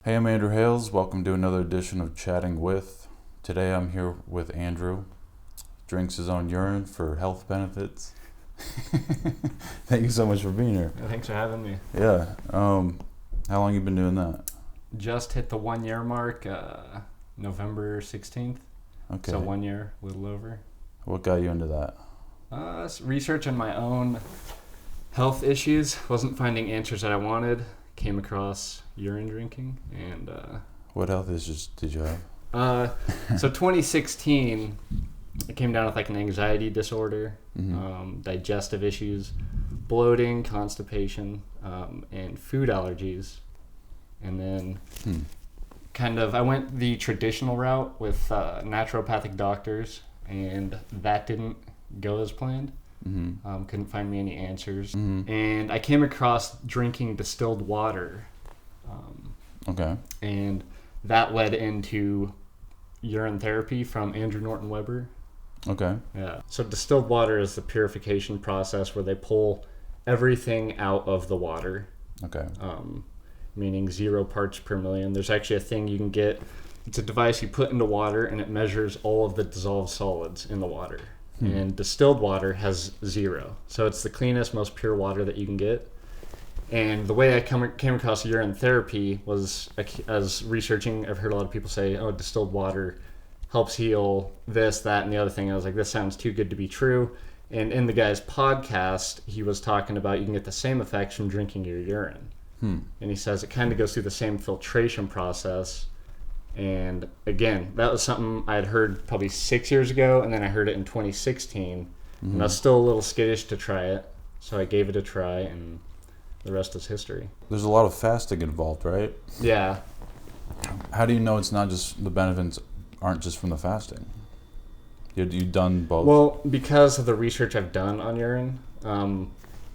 Hey, I'm Andrew Hales. Welcome to another edition of Chatting With. Today I'm here with Andrew. Drinks his own urine for health benefits. Thank you so much for being here. Thanks for having me. Yeah. How long you been doing that? Just hit the 1 year mark, November 16th. Okay. So 1 year, a little over. What got you into that? Research on my own health issues. Wasn't finding answers that I wanted. Came across urine drinking and What health issues did you have? so 2016 I came down with like an anxiety disorder, digestive issues, bloating, constipation, and food allergies. And then I went the traditional route with naturopathic doctors, and that didn't go as planned. Couldn't find me any answers. And I came across drinking distilled water. Okay. And that led into urine therapy from Andrew Norton Weber. Okay. Yeah. So distilled water is the purification process where they pull everything out of the water. Okay. Meaning 0 parts per million. There's actually a thing you can get. It's a device you put into water and it measures all of the dissolved solids in the water. And distilled water has 0. So it's the cleanest, most pure water that you can get. And the way I came across urine therapy was, as researching, I've heard a lot of people say, oh, distilled water helps heal this, that, and the other thing. I was like, this sounds too good to be true. And in the guy's podcast, he was talking about you can get the same effects from drinking your urine. And he says it kind of goes through the same filtration process. And again, that was something I had heard probably 6 years ago, and then I heard it in 2016. And I was still a little skittish to try it, so I gave it a try, and the rest is history. There's a lot of fasting involved, right? Yeah. How do you know it's not just the benefits aren't just from the fasting? You've done both? Well, because of the research I've done on urine,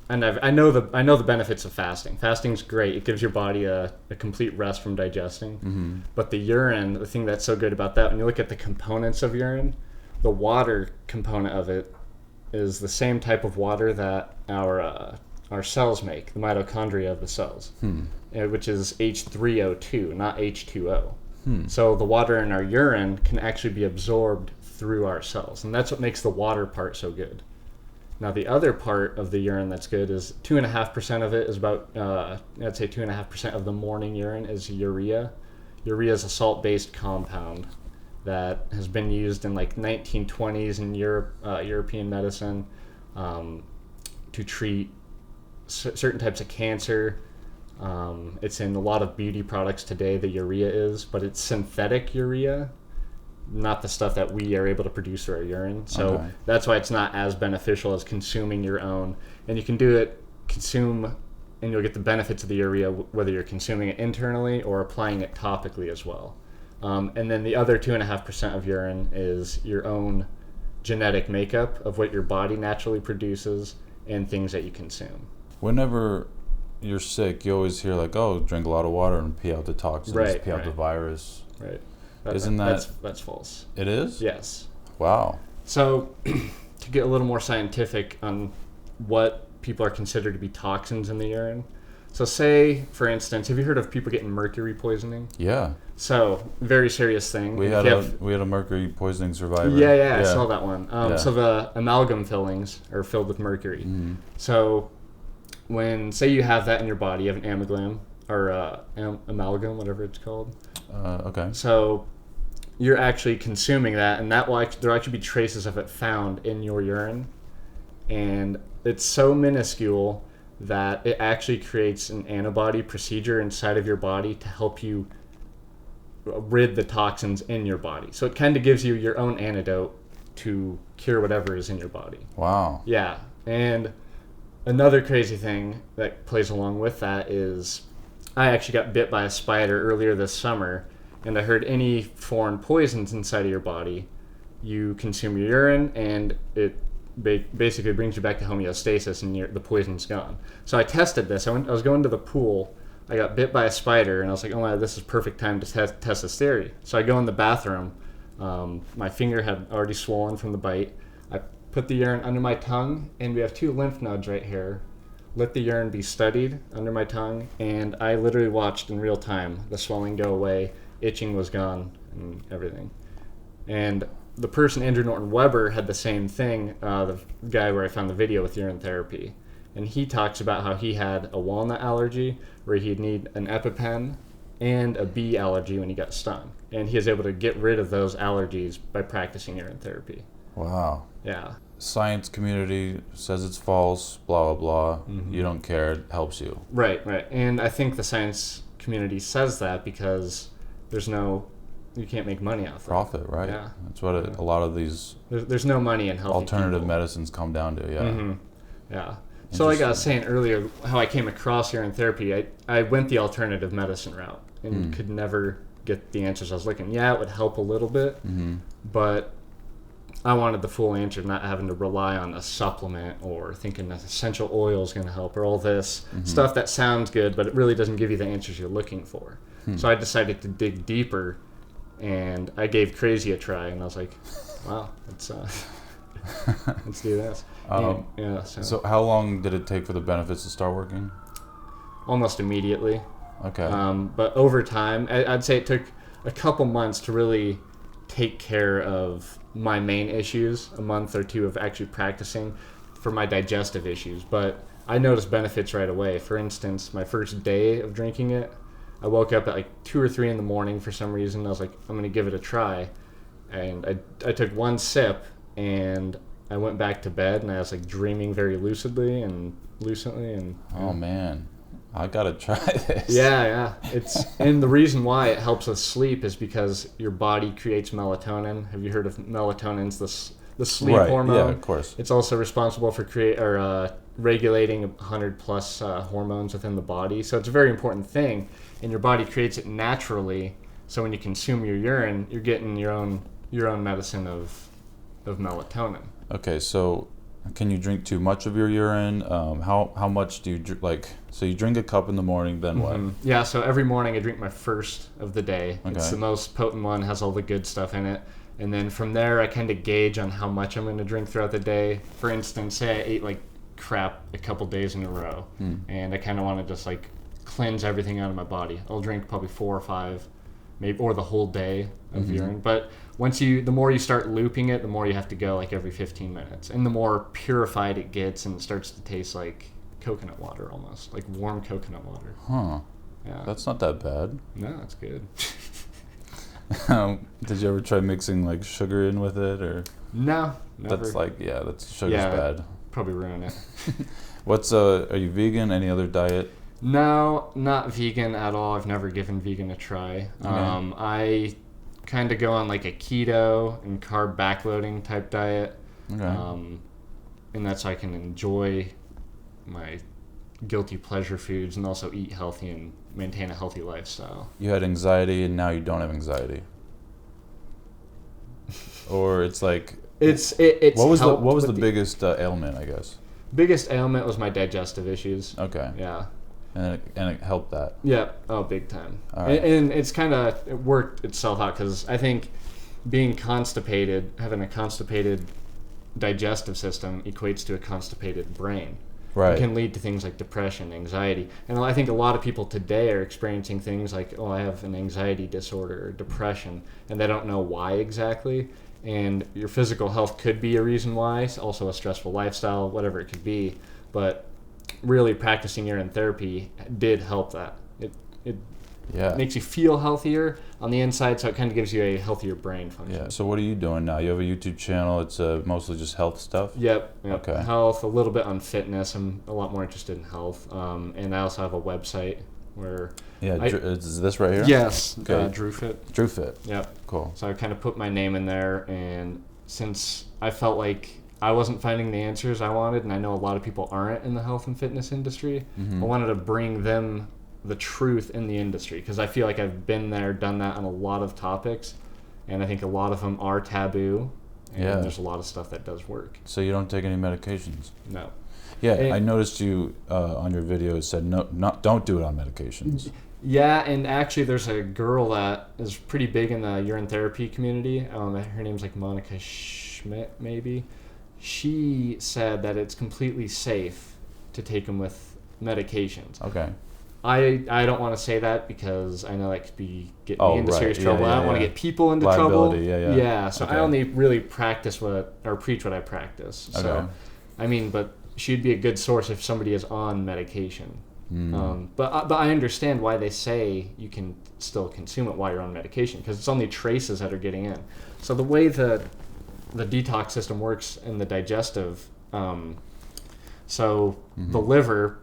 and I know the benefits of fasting. Fasting's great. It gives your body a complete rest from digesting. But the urine, the thing that's so good about that, when you look at the components of urine, the water component of it is the same type of water that our cells make, the mitochondria of the cells, which is H3O2, not H2O. So the water in our urine can actually be absorbed through our cells, and that's what makes the water part so good. Now, the other part of the urine that's good is 2.5% of it is about, I'd say 2.5% of the morning urine is urea. Urea is a salt-based compound that has been used in like 1920s in European medicine to treat certain types of cancer. It's in a lot of beauty products today, the urea is, but it's synthetic urea, not the stuff that we are able to produce through our urine. So that's why it's not as beneficial as consuming your own. And you can consume, and you'll get the benefits of the urea whether you're consuming it internally or applying it topically as well. And then the other 2.5% of urine is your own genetic makeup of what your body naturally produces and things that you consume. Whenever you're sick, you always hear like, oh, drink a lot of water and pee out the toxins, pee out the virus. Right. That's false? It is? Yes. Wow. So to get a little more scientific on what people are considered to be toxins in the urine. So say, for instance, have you heard of people getting mercury poisoning? Yeah. So, very serious thing. We had a mercury poisoning survivor. Yeah, I saw that one. So the amalgam fillings are filled with mercury. So when, say you have that in your body, you have an amalgam, or amalgam, whatever it's called. Okay. So you're actually consuming that, and there'll actually be traces of it found in your urine. And it's so minuscule that it actually creates an antibody procedure inside of your body to help you rid the toxins in your body. So it kind of gives you your own antidote to cure whatever is in your body. Wow. Yeah. And another crazy thing that plays along with that is I actually got bit by a spider earlier this summer, and I heard any foreign poisons inside of your body, you consume your urine, and it basically brings you back to homeostasis, and the poison's gone. So I tested this. I was going to the pool. I got bit by a spider, and I was like, oh my, this is perfect time to test this theory. So I go in the bathroom. My finger had already swollen from the bite. I put the urine under my tongue, and we have 2 lymph nodes right here. let the urine be studied under my tongue, and I literally watched in real time the swelling go away, itching was gone, and everything. And the person, Andrew Norton Weber, had the same thing, the guy where I found the video with urine therapy. And he talks about how he had a walnut allergy where he'd need an EpiPen and a bee allergy when he got stung. And he was able to get rid of those allergies by practicing urine therapy. Wow. Yeah. Science community says it's false, blah, blah, blah. You don't care. It helps you. Right. And I think the science community says that because you can't make money off of it. Profit, right? Yeah. That's what a lot of these There's no money in healthy alternative people. medicines come down to, yeah. Yeah. So like I was saying earlier, how I came across urine therapy, I went the alternative medicine route and could never get the answers I was looking. Yeah, it would help a little bit, but I wanted the full answer, not having to rely on a supplement or thinking that essential oil is going to help or all this stuff that sounds good, but it really doesn't give you the answers you're looking for. So I decided to dig deeper, and I gave crazy a try, and I was like, wow, let's do this. So how long did it take for the benefits to start working? Almost immediately. Okay. But over time, I'd say it took a couple months to really take care of my main issues, a month or two of actually practicing for my digestive issues. But I noticed benefits right away. For instance, my first day of drinking it, I woke up at like 2 or 3 in the morning for some reason. I was like, I'm going to give it a try. And I took one sip, and I went back to bed, and I was like dreaming very lucidly. And oh man, I gotta try this. Yeah. And the reason why it helps with sleep is because your body creates melatonin. Have you heard of melatonin? It's the sleep hormone. Yeah, of course. It's also responsible for regulating 100 plus hormones within the body. So it's a very important thing, and your body creates it naturally. So when you consume your urine, you're getting your own medicine of melatonin. Okay, so can you drink too much of your urine? How much do you like? So you drink a cup in the morning, then what? Yeah, so every morning I drink my first of the day. Okay. It's the most potent one, has all the good stuff in it. And then from there, I kind of gauge on how much I'm going to drink throughout the day. For instance, say I ate like crap a couple days in a row, and I kind of want to just like cleanse everything out of my body. I'll drink probably 4 or 5, maybe, or the whole day of urine. But the more you start looping it, the more you have to go like every 15 minutes. And the more purified it gets, and it starts to taste like coconut water almost, like warm coconut water. Huh. Yeah. That's not that bad. No, it's good. Did you ever try mixing like sugar in with it, or? No, never. That's sugar's bad. Probably ruin it. Are you vegan? Any other diet? No, not vegan at all. I've never given vegan a try. Okay. I kind of go on like a keto and carb backloading type diet. Okay. And that's so I can enjoy my guilty pleasure foods and also eat healthy and maintain a healthy lifestyle. You had anxiety and now you don't have anxiety. Or it's like it's what was the biggest ailment, I guess? Biggest ailment was my digestive issues. Okay. Yeah. And it helped that. Yeah. Oh, big time. All right. And it's it worked itself out because I think being constipated, having a constipated digestive system equates to a constipated brain. Right. It can lead to things like depression, anxiety. And I think a lot of people today are experiencing things like, I have an anxiety disorder or depression, and they don't know why exactly. And your physical health could be a reason why, also a stressful lifestyle, whatever it could be. But really practicing urine therapy did help that. It makes you feel healthier on the inside, so it kind of gives you a healthier brain function. Yeah. So what are you doing now? You have a YouTube channel. It's mostly just health stuff? Yep. Okay. Health, a little bit on fitness. I'm a lot more interested in health. And I also have a website where... Yeah, is this right here? Yes. Okay. DrewFit. DrewFit. Yep. Cool. So I kind of put my name in there, and since I felt like I wasn't finding the answers I wanted, and I know a lot of people aren't in the health and fitness industry, I wanted to bring them the truth in the industry, because I feel like I've been there, done that on a lot of topics, and I think a lot of them are taboo, and there's a lot of stuff that does work. So you don't take any medications? No. Yeah, I noticed you on your video it said don't do it on medications. Yeah, and actually there's a girl that is pretty big in the urine therapy community. Her name's like Monica Schmidt, maybe. She said that it's completely safe to take them with medications. Okay. I don't want to say that because I know that could get me into serious trouble. I don't want to get people into liability, trouble. Yeah. So okay. I only really preach what I practice. So, okay. I mean, but she'd be a good source if somebody is on medication. But I understand why they say you can still consume it while you're on medication, because it's only traces that are getting in. So the way the detox system works in the digestive, the liver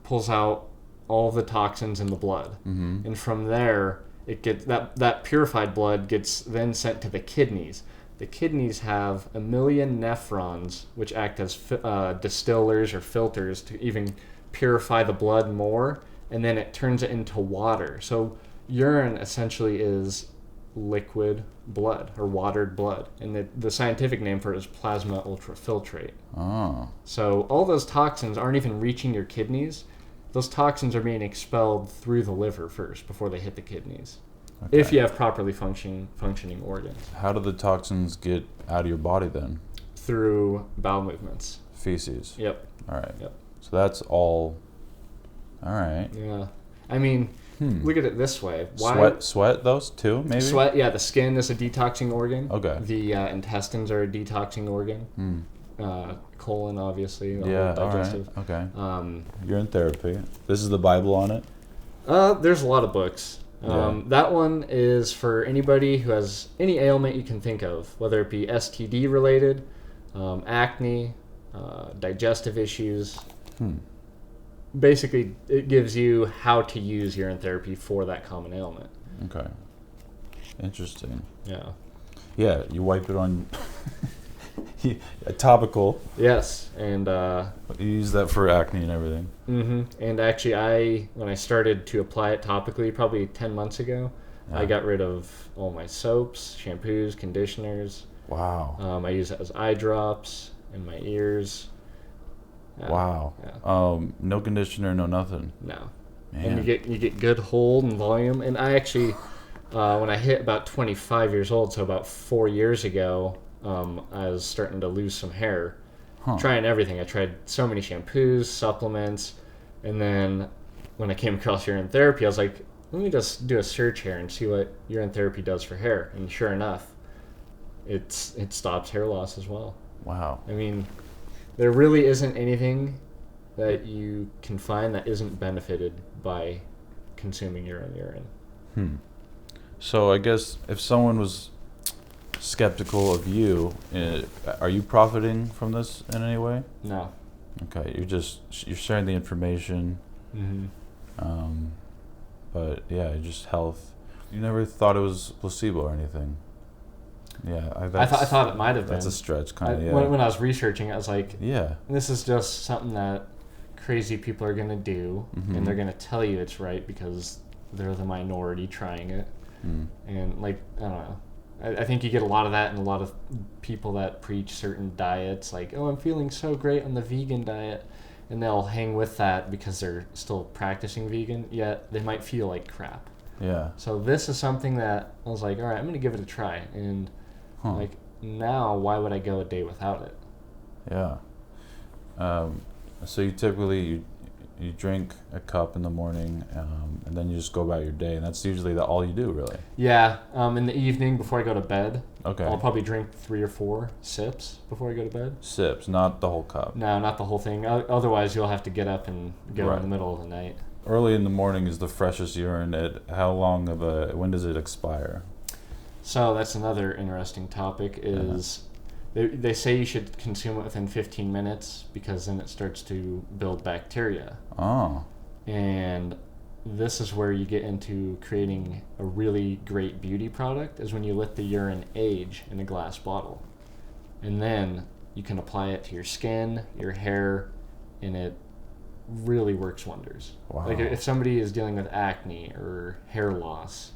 pulls out all the toxins in the blood, and from there it gets that purified blood gets then sent to the kidneys. The kidneys have 1 million nephrons, which act as distillers or filters to even purify the blood more, and then it turns it into water. So urine essentially is liquid blood or watered blood, and the scientific name for it is plasma ultrafiltrate. Oh. So all those toxins aren't even reaching your kidneys. Those toxins are being expelled through the liver first before they hit the kidneys. Okay. If you have properly functioning organs. How do the toxins get out of your body then? Through bowel movements. Feces. Yep. All right. Yep. So that's all right. Yeah. I mean, look at it this way. Why Sweat those too, maybe? Sweat, yeah. The skin is a detoxing organ. Okay. The intestines are a detoxing organ. Colon, obviously. Yeah, digestive. all right. Okay. Urine therapy. This is the Bible on it? There's a lot of books. That one is for anybody who has any ailment you can think of, whether it be STD related, acne, digestive issues. Basically, it gives you how to use urine therapy for that common ailment. Okay. Interesting. Yeah. Yeah, you wipe it on topical. Yes, and you use that for acne and everything. And actually, when I started to apply it topically, probably 10 months ago, I got rid of all my soaps, shampoos, conditioners. Wow. I use it as eye drops in my ears. Wow. Yeah. No conditioner, no nothing. No. Man. And you get good hold and volume. And I actually, when I hit about 25 years old, so about 4 years ago, I was starting to lose some hair. Trying everything. I tried so many shampoos, supplements, and then when I came across urine therapy, I was like, let me just do a search here and see what urine therapy does for hair. And sure enough, it stops hair loss as well. Wow. I mean, there really isn't anything that you can find that isn't benefited by consuming your own urine. So I guess if someone was skeptical of you, are you profiting from this in any way? No. Okay, you're sharing the information. But yeah, just health. You never thought it was placebo or anything? Yeah, I thought it might have been. That's a stretch, kind of. Yeah. When I was researching, I was like, yeah, this is just something that crazy people are gonna do, and they're gonna tell you it's right because they're the minority trying it. And like, I don't know. I think you get a lot of that in a lot of people that preach certain diets, like, oh, I'm feeling so great on the vegan diet, and they'll hang with that because they're still practicing vegan, yet they might feel like crap. Yeah. So this is something that I was like, all right, I'm going to give it a try. And like, now, why would I go a day without it? Yeah. So you typically, you drink a cup in the morning, and then you just go about your day, and that's usually all you do, really. Yeah. In the evening before I go to bed, okay, I'll probably drink 3 or 4 sips before I go to bed. Sips, not the whole cup. No, not the whole thing. Otherwise, you'll have to get up and go in the middle of the night. Early in the morning is the freshest urine. When does it expire? So that's another interesting topic is... They say you should consume it within 15 minutes because then it starts to build bacteria. Oh. And this is where you get into creating a really great beauty product, is when you let the urine age in a glass bottle. And then you can apply it to your skin, your hair, and it really works wonders. Wow. Like if somebody is dealing with acne or hair loss,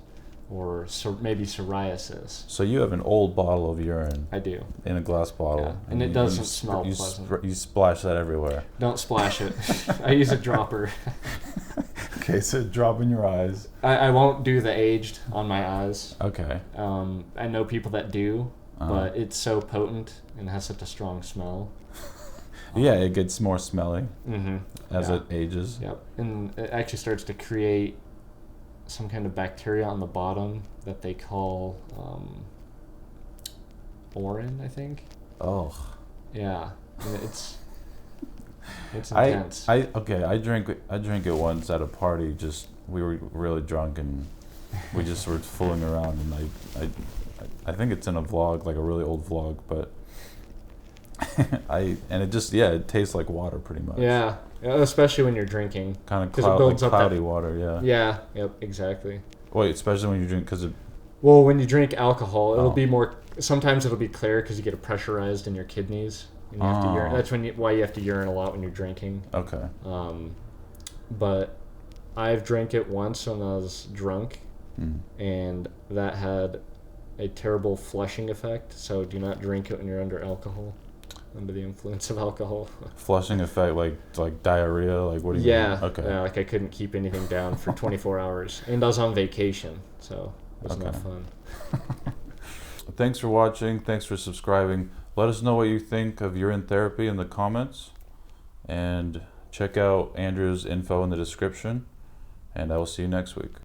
or maybe psoriasis. So you have an old bottle of urine. I do. In a glass bottle. Yeah. And it doesn't smell pleasant. You splash that everywhere. Don't splash it. I use a dropper. Okay, so drop in your eyes. I won't do the aged on my eyes. Okay. I know people that do, but it's so potent and has such a strong smell. Yeah, it gets more smelly as Yeah. it ages. Yep. And it actually starts to create some kind of bacteria on the bottom that they call Orin, I think. Oh. Yeah. And it's intense. I drank it once at a party. Just we were really drunk and we just were fooling around, and I think it's in a vlog, like a really old vlog, but it tastes like water pretty much. Yeah, especially when you're drinking. Kind of builds like up cloudy water, yeah. Yeah, yep, exactly. Wait, especially when you drink, because Well, when you drink alcohol, it'll be more. Sometimes it'll be clear because you get it pressurized in your kidneys. And you have to urine. That's why you have to urine a lot when you're drinking. Okay. But I've drank it once when I was drunk, and that had a terrible flushing effect. So do not drink it when you're under the influence of alcohol. Flushing effect, like diarrhea, like what do you mean? Okay. Yeah, like I couldn't keep anything down for 24 hours, and I was on vacation, so it was not fun. Thanks for watching. Thanks for subscribing. Let us know what you think of urine therapy in the comments, and check out Andrew's info in the description, and I will see you next week.